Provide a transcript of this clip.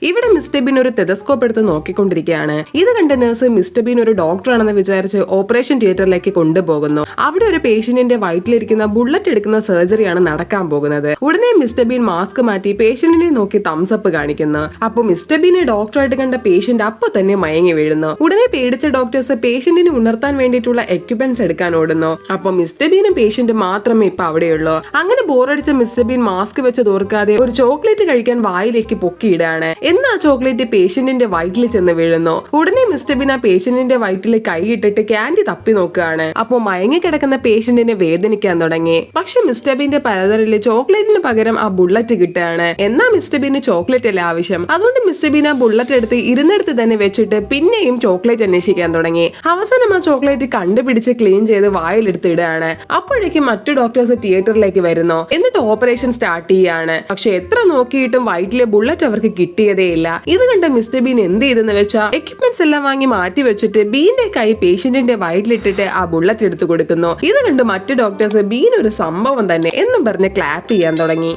ഇവിടെ mister been ഒരു telescope എടുത്ത് നോക്കിക്കൊണ്ടിരിക്കുകയാണ്. ഇത് കണ്ട നഴ്സ് മിസ്റ്റർ ബീൻ ഒരു ഡോക്ടറാണെന്ന് വിചാരിച്ച് ഓപ്പറേഷൻ തിയേറ്ററിലേക്ക് കൊണ്ടുപോകുന്നു. അവിടെ ഒരു പേഷ്യന്റിന്റെ വയറ്റിലിരിക്കുന്ന ബുള്ളറ്റ് എടുക്കുന്ന സർജറിയാണ് നടക്കാൻ പോകുന്നത്. ഉടനെ മിസ്റ്റർ ബീൻ മാസ്ക് മാറ്റി പേഷ്യന്റിനെ നോക്കി തംസപ്പ് കാണിക്കുന്നു. അപ്പൊ മിസ്റ്റർ ബീനെ ഡോക്ടറായിട്ട് കണ്ട പേഷ്യന്റ് അപ്പൊ തന്നെ മയങ്ങി വീഴുന്നു. ഉടനെ പേടിച്ച ഡോക്ടേഴ്സ് പേഷ്യന്റിനെ ഉണർത്താൻ വേണ്ടിയിട്ടുള്ള എക്യുപ്മെന്റ്സ് എടുക്കാൻ ഓടുന്നു. അപ്പൊ മിസ്റ്റർ ബീനും പേഷ്യന്റ് മാത്രമേ ഇപ്പൊ അവിടെയുള്ളൂ. അങ്ങനെ ബോറടിച്ച മിസ്റ്റർ ബീൻ മാസ്ക് വെച്ച് തോർക്കാതെ ഒരു ചോക്ലേറ്റ് കഴിക്കാൻ വായിലേക്ക് പൊക്കിയിടാണ്. എന്നാ ചോക്ലേറ്റ് പേഷ്യന്റിന്റെ വയറ്റിൽ ചെന്ന് വീഴുന്നു. ഉടനെ മിസ്റ്റർ ബീൻ ആ പേഷ്യന്റിന്റെ വയറ്റിൽ കൈയിട്ടിട്ട് ക്യാൻഡി തപ്പി നോക്കുകയാണ്. അപ്പൊ മയങ്ങി കിടക്കുന്ന പേഷ്യന്റിനെ വേദനിക്കാൻ തുടങ്ങി. പക്ഷെ മിസ്റ്റർ ബീന്റെ പലതരത്തില് ചോക്ലേറ്റിന് പകരം ആ ബുള്ളറ്റ് കിട്ടുകയാണ്. എന്നാ മിസ്റ്റർ ബീന് ചോക്ലേറ്റ് അല്ല ആവശ്യം. അതുകൊണ്ട് മിസ്റ്റർ ബീൻ ആ ബുള്ളറ്റ് എടുത്ത് ഇരുന്നിടത്ത് തന്നെ വെച്ചിട്ട് പിന്നെയും ചോക്ലേറ്റ് അന്വേഷിക്കാൻ തുടങ്ങി. അവസാനം ആ ചോക്ലേറ്റ് കണ്ടുപിടിച്ച് ക്ലീൻ ചെയ്ത് വായിലെടുത്ത് ഇടുകയാണ്. അപ്പോഴേക്കും മറ്റു ഡോക്ടേഴ്സ് തിയേറ്ററിലേക്ക് വരുന്നു. എന്നിട്ട് ഓപ്പറേഷൻ സ്റ്റാർട്ട് ചെയ്യാണ്. പക്ഷെ എത്ര നോക്കിയിട്ടും വയറ്റിലെ ബുള്ളറ്റ് അവർക്ക് കിട്ടിയതേ ഇല്ല. ഇത് കണ്ട മിസ്റ്റർ ബീൻ എന്ത് ചെയ്തെന്ന് വെച്ചാൽ എക്യുപ്മെന്റ്സ് എല്ലാം വാങ്ങി മാറ്റി വെച്ചിട്ട് ബീന്റെ കൈ പേഷ്യന്റിന്റെ വയറ്റിലിട്ടിട്ട് ആ ബുള്ളറ്റ് എടുത്തു കൊടുക്കുന്നു. ഇത് കണ്ട് മറ്റു ഡോക്ടേഴ്സ് ബീൻ ഒരു സംഭവം തന്നെ എന്നും പറഞ്ഞ് ക്ലാപ്പ് ചെയ്യാൻ തുടങ്ങി.